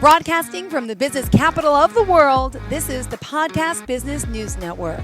Broadcasting from the business capital of the world, this is the Podcast Business News Network.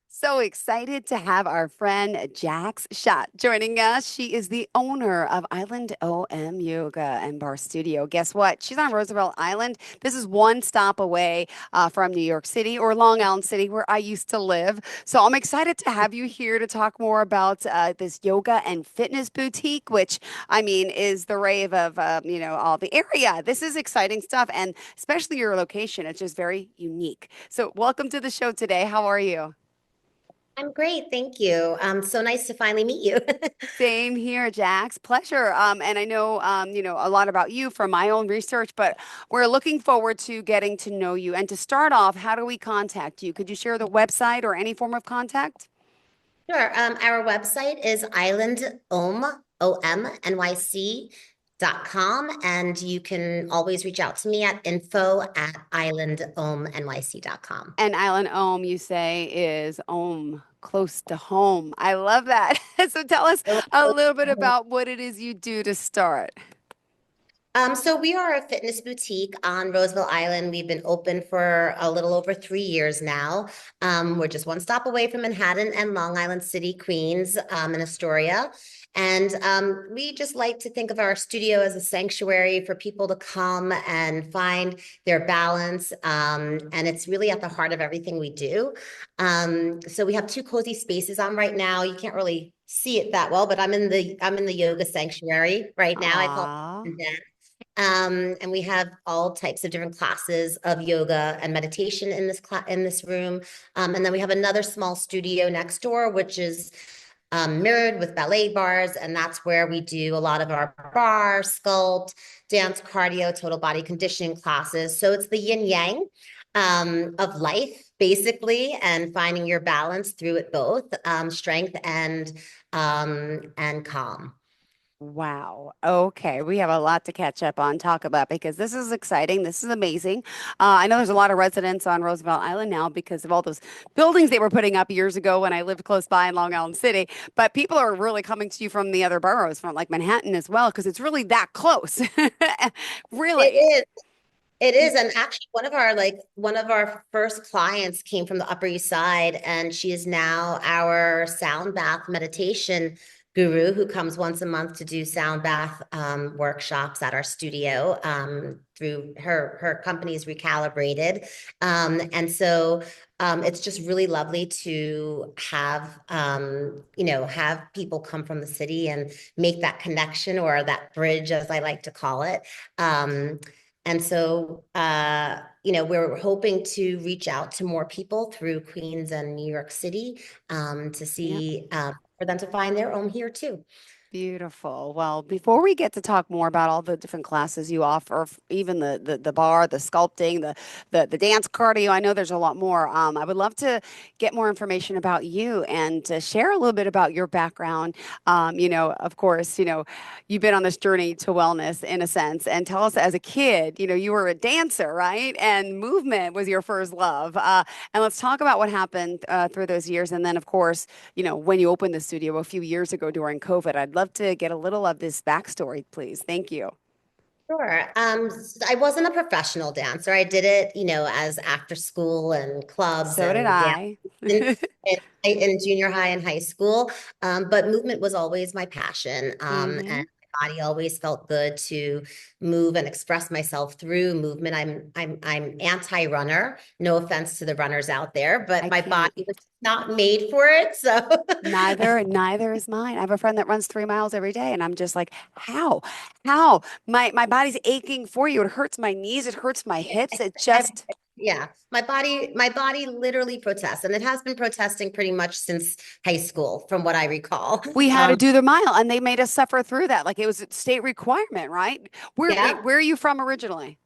So excited to have our friend Jax Schott joining us. She is the owner of Island OM Yoga and Bar Studio. Guess what? She's on Roosevelt Island. This is one stop away from New York City or Long Island City, where I used to live. So I'm excited to have you here to talk more about this yoga and fitness boutique, which I mean is the rave of all the area. This is exciting stuff, and especially your location. It's just very unique. So welcome to the show today. How are you? I'm great, thank you. So nice to finally meet you. Same here, Jax. Pleasure. And I know, a lot about you from my own research, but we're looking forward to getting to know you. And to start off, how do we contact you? Could you share the website or any form of contact? Sure. Our website is islandomnyc.com, and you can always reach out to me at info@islandomnyc.com. And Island Ohm, you say, is Ohm, close to home. I love that. So tell us a little bit about what it is you do to start. So we are a fitness boutique on Roosevelt Island. We've been open for a little over 3 years now. We're just one stop away from Manhattan and Long Island City, Queens, in Astoria. And we just like to think of our studio as a sanctuary for people to come and find their balance. And it's really at the heart of everything we do. So we have two cozy spaces on right now. You can't really see it that well, but I'm in the yoga sanctuary right now. I call Ah, it. And we have all types of different classes of yoga and meditation in this room. And then we have another small studio next door, which is mirrored with ballet bars, and that's where we do a lot of our bar, sculpt, dance, cardio, total body conditioning classes. So it's the yin yang of life, basically, and finding your balance through it both, strength and calm. wow. Okay. We have a lot to catch up on, talk about because this is exciting. This is amazing. I know there's a lot of residents on Roosevelt Island now because of all those buildings they were putting up years ago when I lived close by in Long Island City. But people are really coming to you from the other boroughs, from like Manhattan as well, because it's really that close. It Really. is. It is, and actually, one of our first clients came from the Upper East Side, and she is now our sound bath meditation guru who comes once a month to do sound bath workshops at our studio through her company's Recalibrated, and so it's just really lovely to have people come from the city and make that connection or that bridge, as I like to call it. And so, we're hoping to reach out to more people through Queens and New York City to Yep. see for them to find their own here too. Beautiful. Well, before we get to talk more about all the different classes you offer, even the bar, the sculpting, the dance cardio, I know there's a lot more. I would love to get more information about you and to share a little bit about your background. Of course, you've been on this journey to wellness in a sense, and tell us as a kid, you were a dancer, right? And movement was your first love. And let's talk about what happened through those years, and then of course, when you opened the studio a few years ago during COVID. I'd love to get a little of this backstory, please. Thank you. Sure. I wasn't a professional dancer. I did it, as after school and clubs So did and dance I. in junior high and high school. But movement was always my passion. Hmm. And my body always felt good to move and express myself through movement. I'm anti-runner. No offense to the runners out there, but I my can't. body was not made for it. So Neither is mine. I have a friend that runs 3 miles every day, and I'm just like, how? How? My body's aching for you. It hurts my knees, it hurts my hips. It I- just yeah, my body literally protests, and it has been protesting pretty much since high school, from what I recall. we had to Um, do the mile and they made us suffer through that. Like it was a state requirement, right? yeah, Where are you from originally?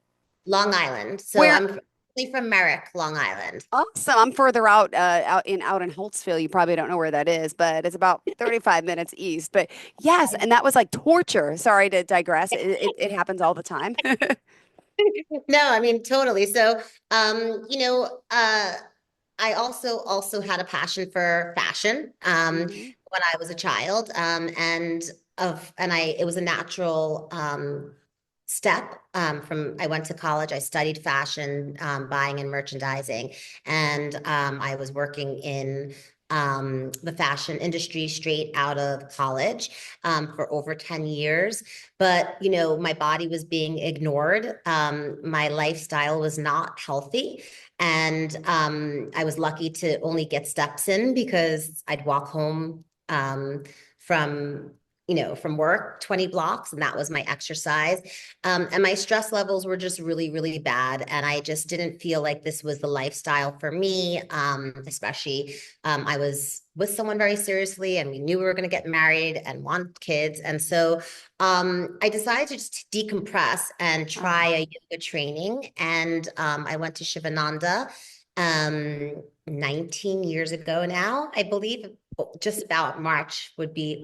Long Island. So Where I'm originally from Merrick, Long Island. Awesome. I'm further out, out in Holtzville. You probably don't know where that is, but it's about 35 minutes east. But yes, and that was like torture. Sorry to digress. It happens all the time. No, I mean totally. So, I also had a passion for fashion Hmm. when I was a child, and it was a natural step from I went to college. I studied fashion, buying and merchandising, and I was working in the fashion industry straight out of college for over 10 years. But, you know, my body was being ignored. My lifestyle was not healthy. And I was lucky to only get steps in because I'd walk home from from work 20 blocks, and that was my exercise. And my stress levels were just really, really bad. And I just didn't feel like this was the lifestyle for me, especially I was with someone very seriously, and we knew we were going to get married and want kids. And so I decided to just decompress and try Oh, a yoga training. And I went to Shivananda 19 years ago now, I believe. Just about oh wow. March will be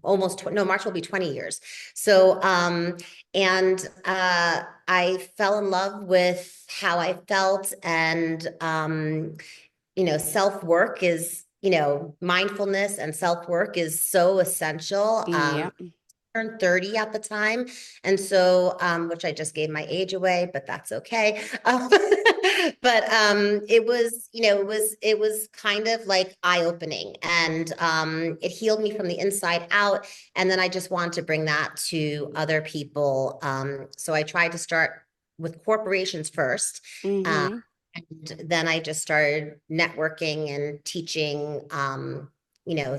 almost no, March will be 20 years. So and I fell in love with how I felt, and self-work is, mindfulness and self-work is so essential. Yeah. Turned 30 at the time. And so, which I just gave my age away, but that's okay. But it was kind of like eye-opening, and it healed me from the inside out. And then I just wanted to bring that to other people. So I tried to start with corporations first. Uh, Mm-hmm. and then I just started networking and teaching,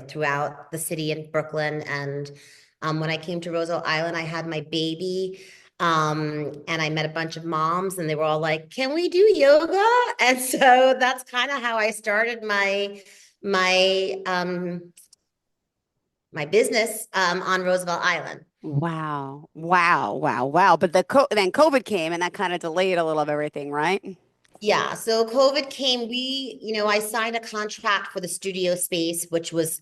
throughout the city in Brooklyn. And when I came to Roosevelt Island, I had my baby. And I met a bunch of moms, and they were all like, "Can we do yoga?" And so that's kind of how I started my my business on Roosevelt Island. Wow. Wow. Wow. Wow. But then COVID came and that kind of delayed a little of everything, right? Yeah, so COVID came. I signed a contract for the studio space, which was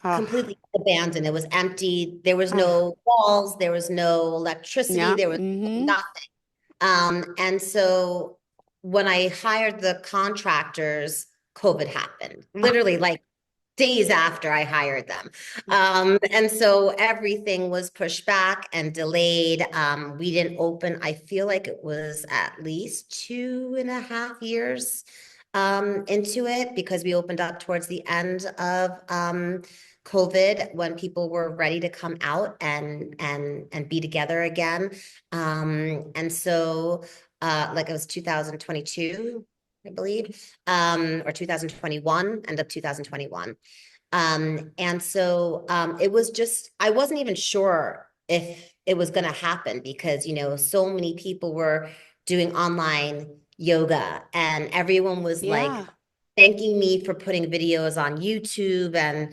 Oh, completely abandoned. It was empty. There was oh, no walls. There was no electricity. yeah. There was Mm-hmm. nothing. And so when I hired the contractors, COVID happened. Literally, like days after I hired them. And so everything was pushed back and delayed. We didn't open, I feel like it was at least 2.5 years into it, because we opened up towards the end of COVID, when people were ready to come out and be together again. And so like it was 2022, I believe, or 2021, end of 2021. And so it was just, I wasn't even sure if it was going to happen, because, so many people were doing online yoga, and everyone was like Yeah. thanking me for putting videos on YouTube, and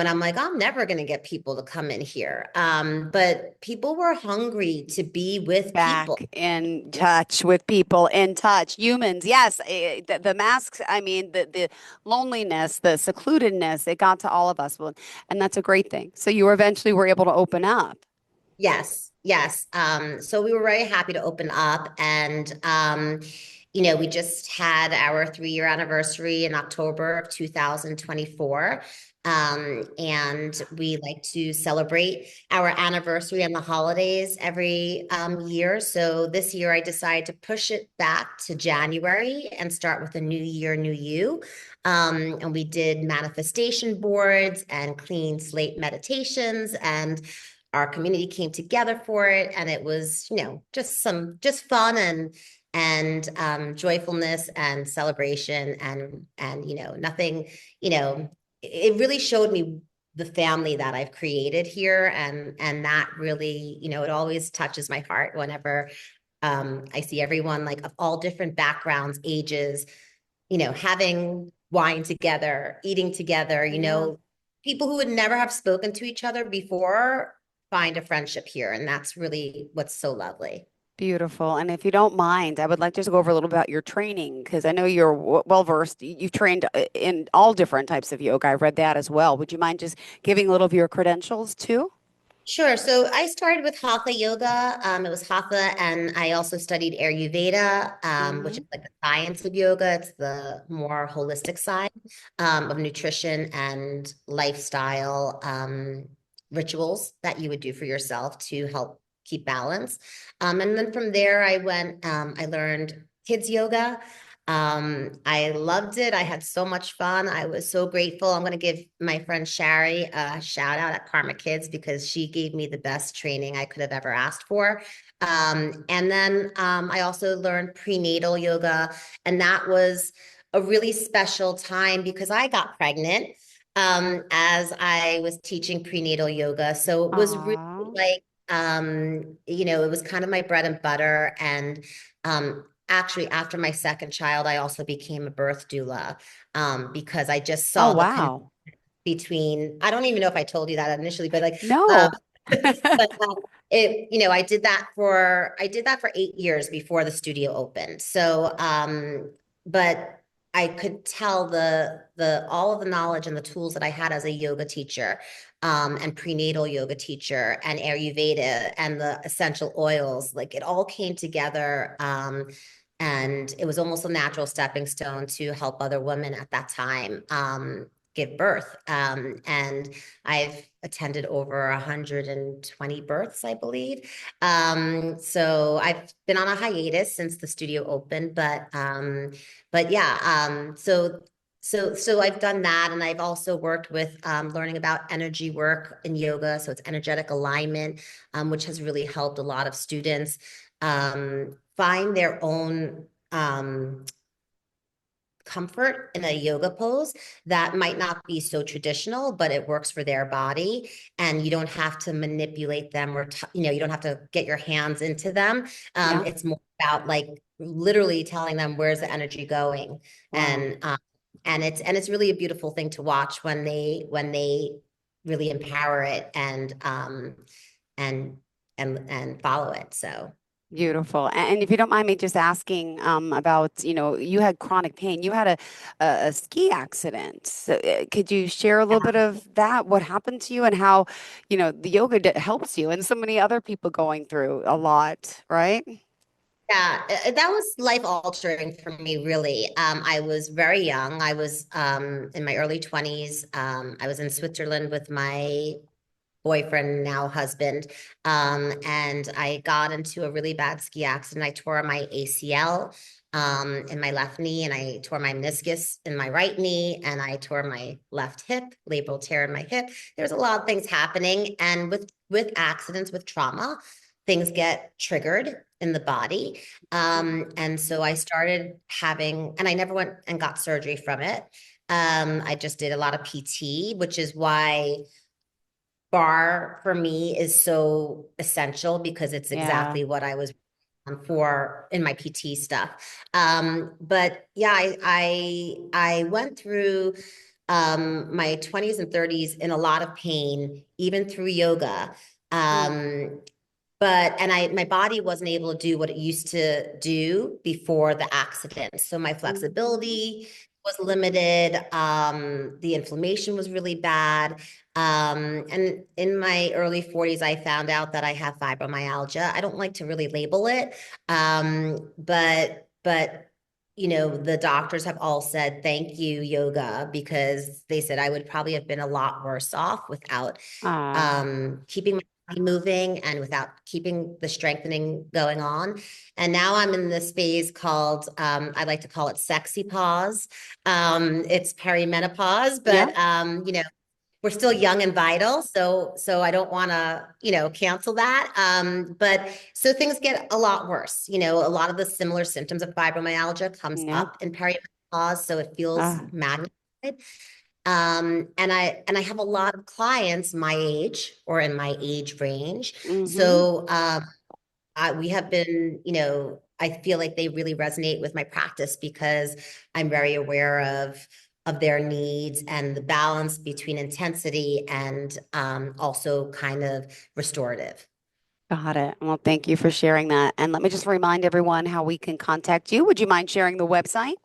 I'm like, I'm never going to get people to come in here. But people were hungry to be with people. Back in touch with people, in touch, humans. Yes, the masks, I mean, the loneliness, the secludedness, it got to all of us. Well, and that's a great thing. So you eventually were able to open up. Yes, yes. So we were very happy to open up, and we just had our 3-year anniversary in October of 2024. And we like to celebrate our anniversary and the holidays every year. So this year I decided to push it back to January and start with a new year, new you. And we did manifestation boards and clean slate meditations, and our community came together for it, and it was, just fun and joyfulness and celebration, and nothing. It really showed me the family that I've created here, and that really, it always touches my heart whenever I see everyone, like, of all different backgrounds, ages, having wine together, eating together, Yeah. people who would never have spoken to each other before find a friendship here. And that's really what's so lovely. Beautiful. And if you don't mind, I would like just to go over a little about your training because I know you're well versed. You've trained in all different types of yoga. I read that as well. Would you mind just giving a little of your credentials too? Sure. So I started with Hatha yoga. It was Hatha, and I also studied Ayurveda, which Hmm. is like the science of yoga. It's the more holistic side of nutrition and lifestyle rituals that you would do for yourself to help keep balance. And then from there, I learned kids yoga. I loved it. I had so much fun. I was so grateful. I'm going to give my friend Shari a shout out at Karma Kids because she gave me the best training I could have ever asked for. And then I also learned prenatal yoga, and that was a really special time because I got pregnant as I was teaching prenatal yoga. So it was really Aw. like, it was kind of my bread and butter. And actually, after my second child, I also became a birth doula because I just Oh, saw the wow. between, I don't even know if I told you that initially, but like, No. but I did that for 8 years before the studio opened. So, but I could tell all of the knowledge and the tools that I had as a yoga teacher, and prenatal yoga teacher and Ayurveda and the essential oils, like it all came together. And it was almost a natural stepping stone to help other women at that time, give birth. And I've attended over 120 births, I believe. So I've been on a hiatus since the studio opened, but yeah, so I've done that, and I've also worked with learning about energy work in yoga. So it's energetic alignment, which has really helped a lot of students find their own comfort in a yoga pose that might not be so traditional, but it works for their body. And you don't have to manipulate them or, you don't have to get your hands into them. Yeah. It's more about like literally telling them where's the energy going. Wow. And it's really a beautiful thing to watch when they really empower it and and follow it. So Beautiful. And if you don't mind me just asking about, you had chronic pain. You had a ski accident. So, could you share a little bit of that? What happened to you and how, the yoga helps you and so many other people going through a lot, right? yeah, that was life altering for me, really. I was very young. I was in my early 20s. I was in Switzerland with my boyfriend, now husband. And I got into a really bad ski accident. I tore my ACL in my left knee, and I tore my meniscus in my right knee, and I tore my left hip, labral tear in my hip. There's a lot of things happening. And with accidents, with trauma, things get triggered in the body. And so I started having, and I never went and got surgery from it. I just did a lot of PT, which is why Barre for me is so essential because it's Yeah. exactly what I was on for in my PT stuff. But yeah, I went through my 20s and 30s in a lot of pain, even through yoga. Mm, And my body wasn't able to do what it used to do before the accident. So my mhm. flexibility was limited. The inflammation was really bad. And in my early 40s, I found out that I have fibromyalgia. I don't like to really label it. But the doctors have all said, thank you, yoga, because they said I would probably have been a lot worse off without Ah, keeping my body moving and without keeping the strengthening going on. And now I'm in this phase called, I like to call it sexy pause. It's perimenopause, yeah. but we're still young and vital. So I don't want to, cancel that. But so things get a lot worse. A lot of the similar symptoms of fibromyalgia comes Yeah. up in perimenopause. So it feels Ah, magnified. And I have a lot of clients my age or in my age range. mm-hmm. So we have been, I feel like they really resonate with my practice because I'm very aware of their needs and the balance between intensity and also kind of restorative. Got it. Well, thank you for sharing that. And let me just remind everyone how we can contact you. Would you mind sharing the website?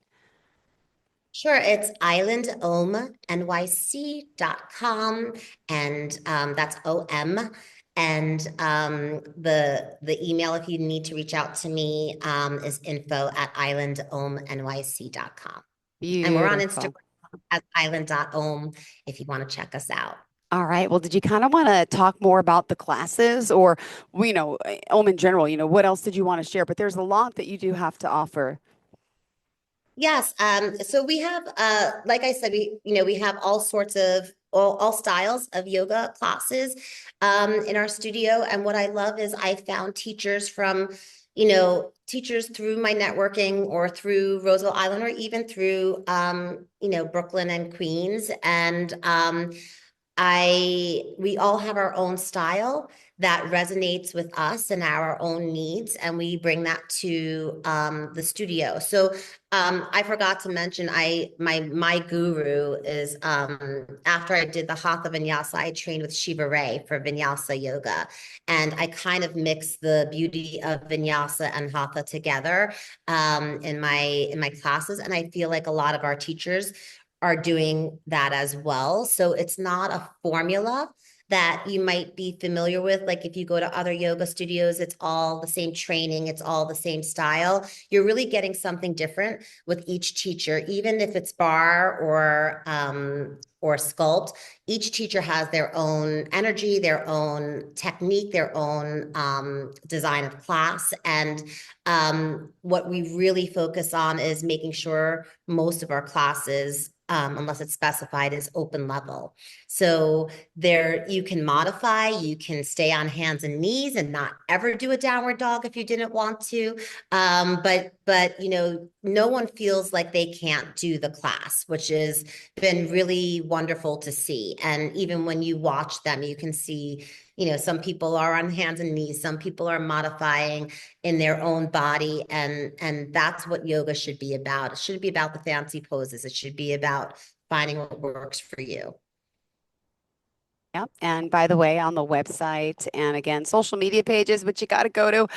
Sure, it's islandomnyc.com, and that's OM. And the email, if you need to reach out to me, is info@islandomnyc.com. And we're on Instagram Beautiful. as island.om if you want to check us out. All right. Well, did you kind of want to talk more about the classes or, in general, what else did you want to share? But there's a lot that you do have to offer. Yes, so we have like I said, we have all sorts of all styles of yoga classes in our studio. And what I love is I found teachers from, teachers through my networking or through Roosevelt Island or even through Brooklyn and Queens. And we all have our own style that resonates with us and our own needs, and we bring that to the studio. So I forgot to mention, my guru is after I did the Hatha Vinyasa, I trained with Shiva Ray for Vinyasa yoga, and I kind of mix the beauty of Vinyasa and Hatha together in my classes, and I feel like a lot of our teachers are doing that as well. So it's not a formula that you might be familiar with. Like if you go to other yoga studios, it's all the same training, it's all the same style. You're really getting something different with each teacher, even if it's bar or sculpt. Each teacher has their own energy, their own technique, their own design of class. And what we really focus on is making sure most of our classes, unless it's specified, is open level. So there you can modify, you can stay on hands and knees and not ever do a downward dog if you didn't want to. But no one feels like they can't do the class, which has been really wonderful to see. And even when you watch them, you can see, some people are on hands and knees, some people are modifying in their own body, and that's what yoga should be about. It shouldn't be about the fancy poses. It should be about finding what works for you. Yep. And by the way, on the website and again, social media pages, which you got to go to,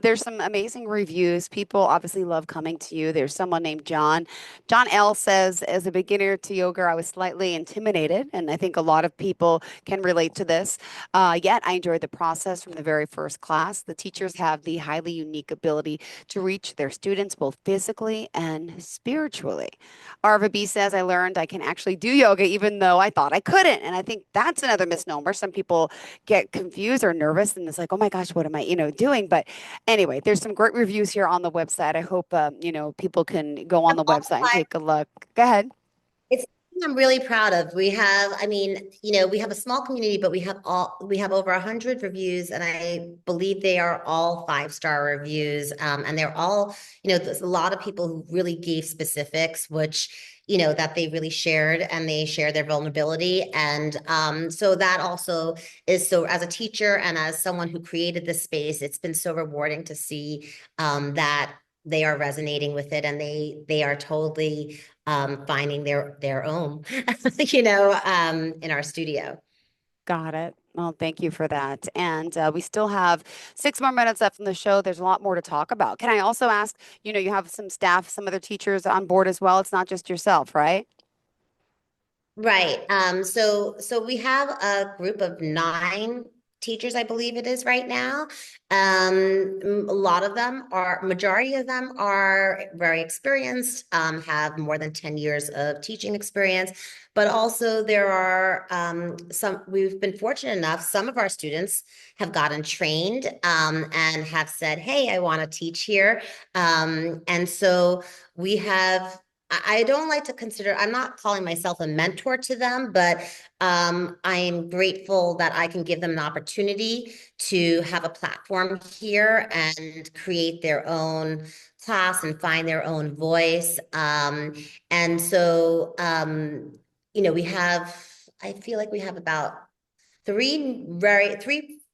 there's some amazing reviews. People obviously love coming to you. There's someone named John. John L says, as a beginner to yoga, I was slightly intimidated. And I think a lot of people can relate to this. Yet I enjoyed the process from the very first class. The teachers have the highly unique ability to reach their students both physically and spiritually. Arva B says, I learned I can actually do yoga even though I thought I couldn't. And I think that's another misnomer. Some people get confused or nervous and it's like, oh my gosh, what am I, doing? But anyway, there's some great reviews here on the website. I hope, people can go on the website and take a look. Go ahead. It's something I'm really proud of. We have, I mean, we have a small community, but we have over 100 reviews, and I believe they are all 5-star reviews. And they're all, there's a lot of people who really gave specifics, which, that they really shared, and they shared their vulnerability. And so that also is, so as a teacher and as someone who created this space, it's been so rewarding to see that they are resonating with it, and they are totally finding their own, in our studio. Got it. Well, thank you for that. And we still have 6 more minutes left in the show. There's a lot more to talk about. Can I also ask, you have some staff, some other teachers on board as well. It's not just yourself, right? Right. So we have a group of 9 teachers, I believe it is right now. A lot of them majority of them are very experienced, have more than 10 years of teaching experience, but also there are we've been fortunate enough, some of our students have gotten trained, and have said, hey, I want to teach here. And so we have I don't like to consider, I'm not calling myself a mentor to them, but I am grateful that I can give them an opportunity to have a platform here and create their own class and find their own voice. And so, I feel like we have about three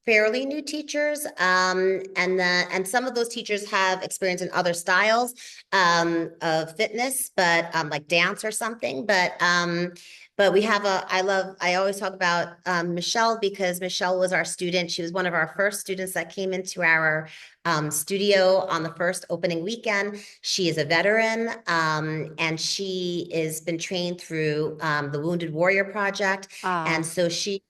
fairly new teachers, and some of those teachers have experience in other styles of fitness, but like dance or something. But we have I always talk about Michelle, because Michelle was our student. She was one of our first students that came into our studio on the first opening weekend. She is a veteran, and she has been trained through the Wounded Warrior Project, and Ah, so she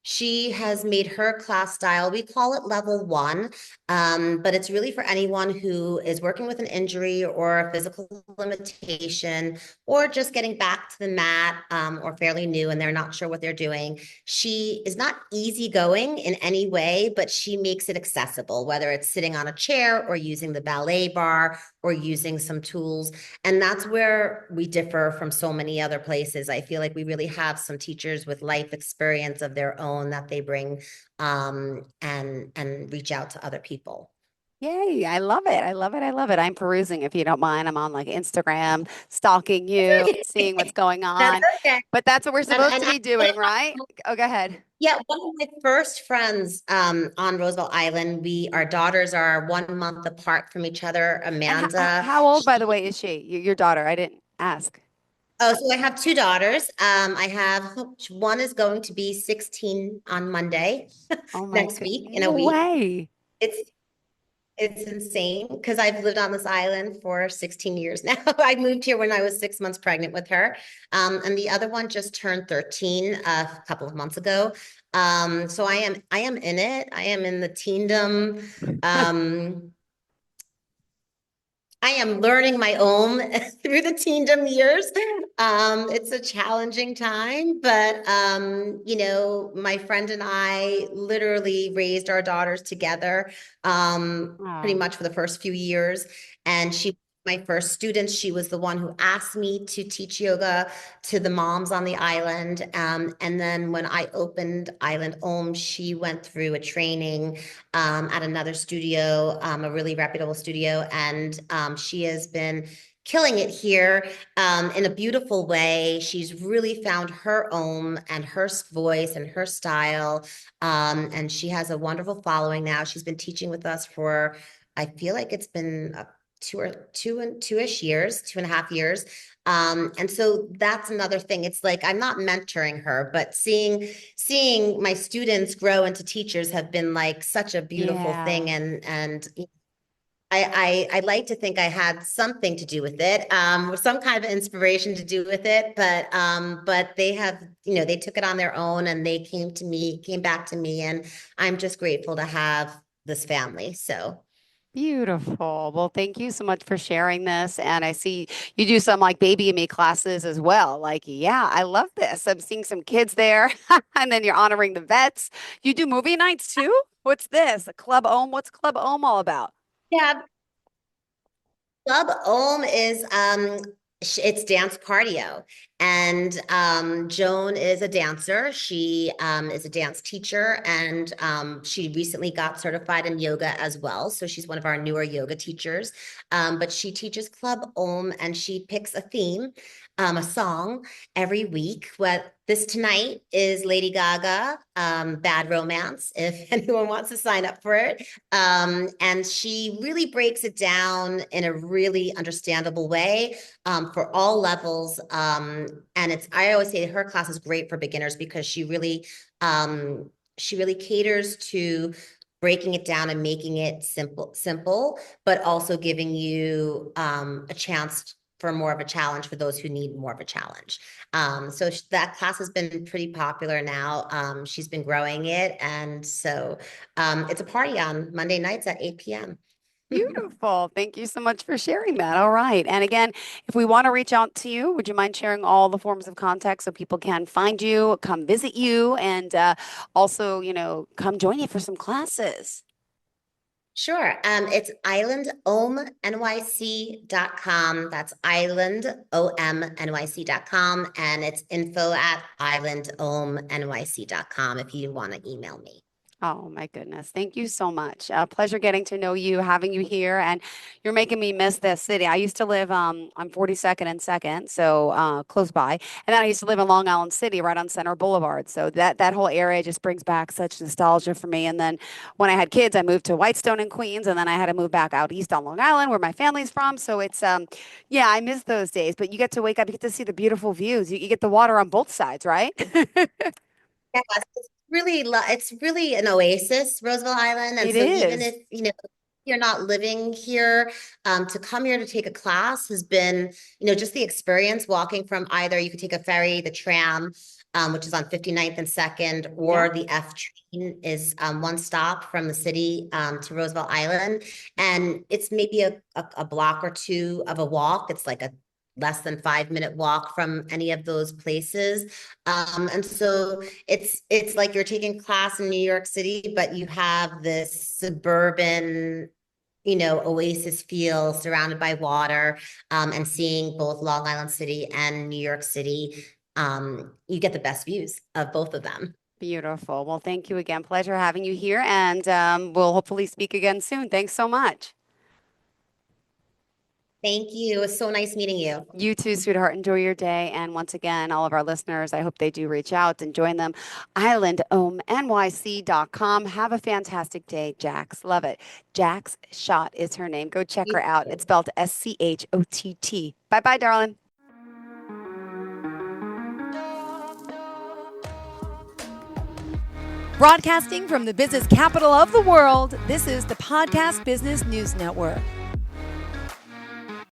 She has made her class style, we call it level one, but it's really for anyone who is working with an injury or a physical limitation, or just getting back to the mat, or fairly new and they're not sure what they're doing. She is not easygoing in any way, but she makes it accessible, whether it's sitting on a chair or using the ballet bar or using some tools. And that's where we differ from so many other places. I feel like we really have some teachers with life experience of their own that they bring, and reach out to other people. Yay, I love it. I love it. I love it. I'm perusing if you don't mind. I'm on like Instagram, stalking you, seeing what's going That's on. okay. But that's what we're supposed And to be doing, right? Oh, go ahead. yeah, one of my first friends on Roosevelt Island, our daughters are 1 month apart from each other. And Amanda, how old, by the she way, is she? Your daughter? I didn't ask. Oh, so I have two daughters. I have one is going to be 16 on Monday Oh my next God. week, in a No week. way. It's it's insane because I've lived on this island for 16 years now. I moved here when I was 6 months pregnant with her. And the other one just turned 13 a couple of months ago. So I am in it. I am in the teendom. Um, I am learning my own through the teendom years. It's a challenging time, but my friend and I literally raised our daughters together, pretty Oh, much for the first few years. And she, my first student, she was the one who asked me to teach yoga to the moms on the island. And then when I opened Island Om, she went through a training at another studio, a really reputable studio, and she has been killing it here in a beautiful way. She's really found her own and her voice and her style, and she has a wonderful following now. She's been teaching with us for, I feel like it's been two-ish years, 2.5 years. And so that's another thing. It's like I'm not mentoring her, but seeing my students grow into teachers have been like such a beautiful yeah. thing. And I like to think I had something to do with it, some kind of inspiration to do with it, but they have, they took it on their own and they came back to me, and I'm just grateful to have this family. So Beautiful. Well, thank you so much for sharing this. And I see you do some like baby and me classes as well. Like, yeah, I love this. I'm seeing some kids there. And then you're honoring the vets. You do movie nights too? What's this? A Club Ohm? What's Club Ohm all about? yeah, Club Om is it's dance cardio. And Joan is a dancer. She is a dance teacher, and she recently got certified in yoga as well. So she's one of our newer yoga teachers. But she teaches Club Om, and she picks a theme, a song every week. What this tonight is Lady Gaga, Bad Romance, if anyone wants to sign up for it. And she really breaks it down in a really understandable way, for all levels. And I always say her class is great for beginners because she really caters to breaking it down and making it simple, but also giving you a chance for more of a challenge for those who need more of a challenge. So that class has been pretty popular now. She's been growing it. And so it's a party on Monday nights at 8 p.m. Beautiful. Thank you so much for sharing that. All right. And again, if we want to reach out to you, would you mind sharing all the forms of contact so people can find you, come visit you, and also, come join you for some classes? Sure. It's islandomnyc.com. That's islandomnyc.com. And it's info@islandomnyc.com if you want to email me. Oh my goodness. Thank you so much. Pleasure getting to know you, having you here, and you're making me miss this city. I used to live on 42nd and 2nd, so close by. And then I used to live in Long Island City, right on Center Boulevard. So that whole area just brings back such nostalgia for me. And then when I had kids, I moved to Whitestone in Queens, and then I had to move back out east on Long Island where my family's from. So it's yeah, I miss those days. But you get to wake up, you get to see the beautiful views. You get the water on both sides, right? Yes, it's really an oasis, Roosevelt Island. And It so even is. if, you're not living here, to come here to take a class has been, just the experience walking from either you could take a ferry, the tram, which is on 59th and 2nd, Yeah. or the F train is one stop from the city to Roosevelt Island. And it's maybe a block or two of a walk. It's like a less than 5 minute walk from any of those places. And so it's like you're taking class in New York City, but you have this suburban, oasis feel surrounded by water, and seeing both Long Island City and New York City. You get the best views of both of them. Beautiful. Well, thank you again. Pleasure having you here, and we'll hopefully speak again soon. Thanks so much. Thank you. It was so nice meeting you. You too, sweetheart. Enjoy your day. And once again, all of our listeners, I hope they do reach out and join them. IslandOMNYC.com. Have a fantastic day, Jax. Love it. Jax Schott is her name. Go check her out. It's spelled Schott. Bye bye, darling. Broadcasting from the business capital of the world, this is the Podcast Business News Network.